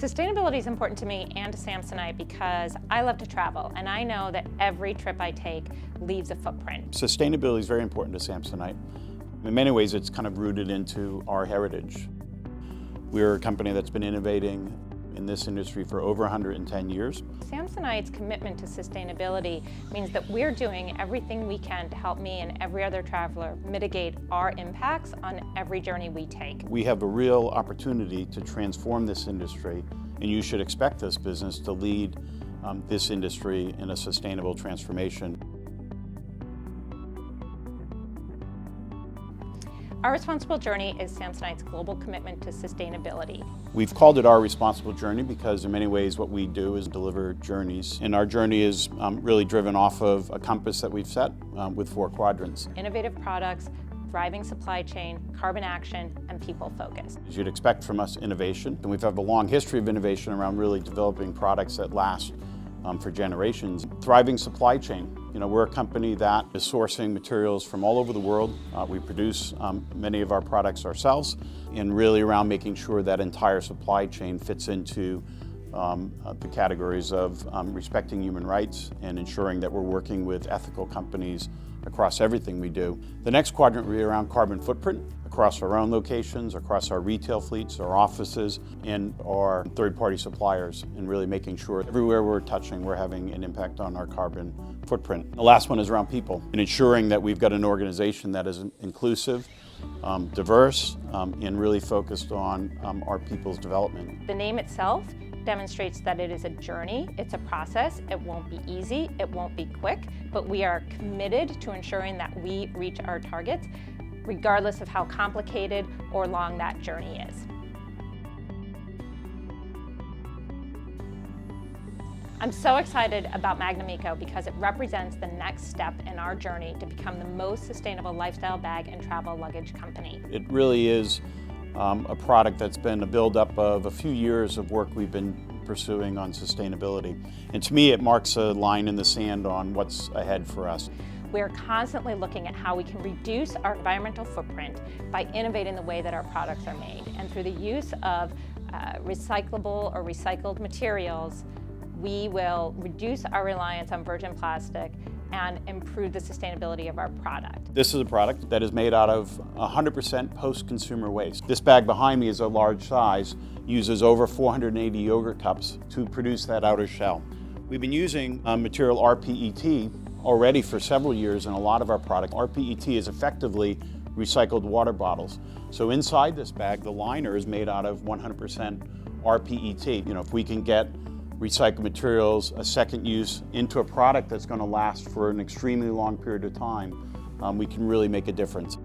Sustainability is important to me and to Samsonite because I love to travel, and I know that every trip I take leaves a footprint. Sustainability is very important to Samsonite. In many ways, it's kind of rooted into our heritage. We're a company that's been innovating in this industry for over 110 years. Samsonite's commitment to sustainability means that we're doing everything we can to help me and every other traveler mitigate our impacts on every journey we take. We have a real opportunity to transform this industry, and you should expect this business to lead this industry in a sustainable transformation. Our responsible journey is Samsonite's global commitment to sustainability. We've called it our responsible journey because in many ways what we do is deliver journeys. And our journey is really driven off of a compass that we've set with 4 quadrants. Innovative products, thriving supply chain, carbon action, and people focus. As you'd expect from us, innovation. And we've had a long history of innovation around really developing products that last for generations. Thriving supply chain. You know, we're a company that is sourcing materials from all over the world. We produce many of our products ourselves, and really around making sure that entire supply chain fits into the categories of respecting human rights and ensuring that we're working with ethical companies across everything we do. The next quadrant will be around carbon footprint across our own locations, across our retail fleets, our offices, and our third-party suppliers, and really making sure everywhere we're touching, we're having an impact on our carbon footprint. The last one is around people, and ensuring that we've got an organization that is inclusive, diverse, and really focused on our people's development. The name itself demonstrates that it is a journey, it's a process, it won't be easy, it won't be quick, but we are committed to ensuring that we reach our targets, regardless of how complicated or long that journey is. I'm so excited about Magnum Eco because it represents the next step in our journey to become the most sustainable lifestyle bag and travel luggage company. It really is a product that's been a buildup of a few years of work we've been pursuing on sustainability. And to me, it marks a line in the sand on what's ahead for us. We're constantly looking at how we can reduce our environmental footprint by innovating the way that our products are made. And through the use of recyclable or recycled materials, we will reduce our reliance on virgin plastic and improve the sustainability of our product. This is a product that is made out of 100% post-consumer waste. This bag behind me is a large size, uses over 480 yogurt cups to produce that outer shell. We've been using material rPET already for several years in a lot of our product. rPET is effectively recycled water bottles. So inside this bag, the liner is made out of 100% rPET. You know, if we can get recycled materials, a second use into a product that's going to last for an extremely long period of time, we can really make a difference.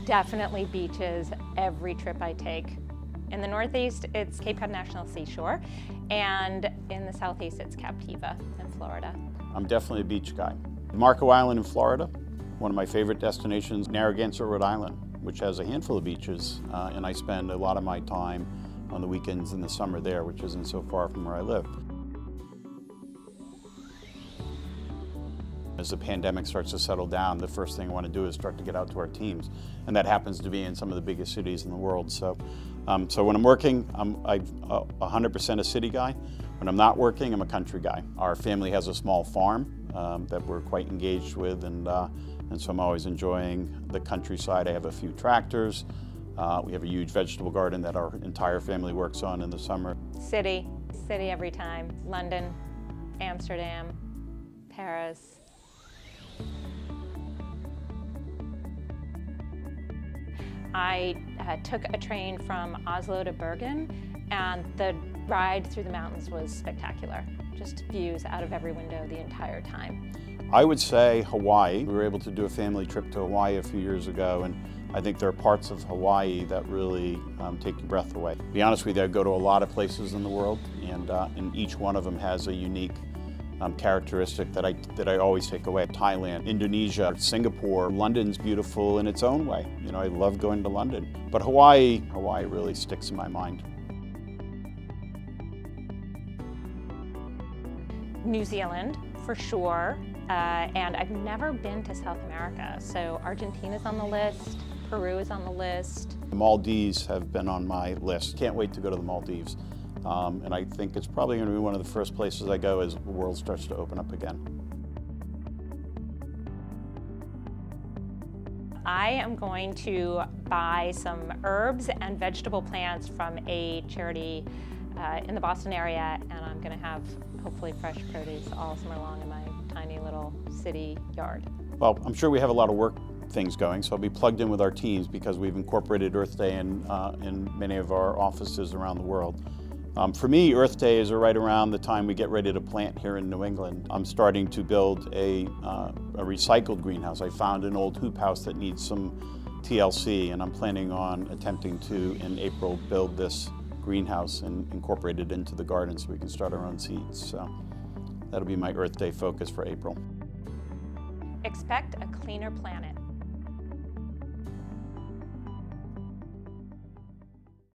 Definitely beaches every trip I take. In the Northeast, it's Cape Cod National Seashore, and in the Southeast, it's Captiva in Florida. I'm definitely a beach guy. Marco Island in Florida, one of my favorite destinations, Narragansett, Rhode Island, which has a handful of beaches, and I spend a lot of my time on the weekends in the summer there, which isn't so far from where I live. As the pandemic starts to settle down, the first thing I want to do is start to get out to our teams, and that happens to be in some of the biggest cities in the world. So when I'm working, I'm 100% a city guy. When I'm not working, I'm a country guy. Our family has a small farm that we're quite engaged with, and so I'm always enjoying the countryside. I have a few tractors. We have a huge vegetable garden that our entire family works on in the summer. City every time. London, Amsterdam, Paris. I took a train from Oslo to Bergen, and the ride through the mountains was spectacular. Just views out of every window the entire time. I would say Hawaii. We were able to do a family trip to Hawaii a few years ago, and I think there are parts of Hawaii that really take your breath away. To be honest with you, I go to a lot of places in the world, and each one of them has a unique characteristic that I always take away. Thailand, Indonesia, Singapore, London's beautiful in its own way. You know, I love going to London. But Hawaii really sticks in my mind. New Zealand, for sure, and I've never been to South America, so Argentina's on the list, Peru is on the list. The Maldives have been on my list. Can't wait to go to the Maldives. And I think it's probably going to be one of the first places I go as the world starts to open up again. I am going to buy some herbs and vegetable plants from a charity in the Boston area, and I'm going to have hopefully fresh produce all summer long in my tiny little city yard. Well, I'm sure we have a lot of work things going, so I'll be plugged in with our teams because we've incorporated Earth Day in many of our offices around the world. For me, Earth Day is right around the time we get ready to plant here in New England. I'm starting to build a recycled greenhouse. I found an old hoop house that needs some TLC, and I'm planning on attempting to, in April, build this greenhouse and incorporate it into the garden so we can start our own seeds. So that'll be my Earth Day focus for April. Expect a cleaner planet.